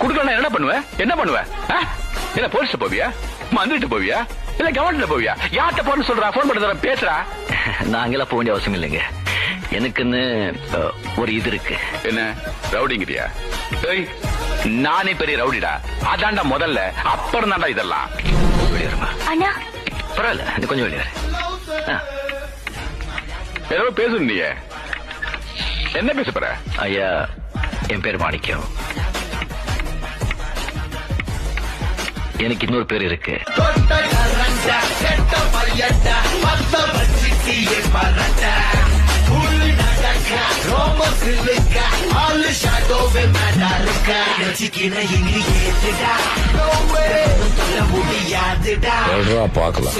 குடுக்கணும் என்ன பண்ணுவ என்ன பண்ணுவ இல்ல போலீஸ் போவியா மந்திரிட்டு போவியா இல்ல கவர்மெண்ட்ல போவியா யார்கிட்ட போன்னு சொல்றா போன் பண்ண பேசுறா. நான் அங்கெல்லாம் போக வேண்டிய அவசியம் இல்லைங்க. எனக்குன்னு ஒரு இது இருக்கு. என்ன ரவுடிங்கிறியா? நானே பெரிய ரவுடிடா. அதான்டா முதல்ல, அப்புறம் தான்டா இதெல்லாம். அண்ணா பரவாயில்ல, கொஞ்சம் வெளியே ஏதோ பேசணும். நீ என்ன பேச போற? ஐயா, என் பேர் மாணிக்கம். எனக்கு இன்னொரு பேர் இருக்கு. பாக்கலாம்.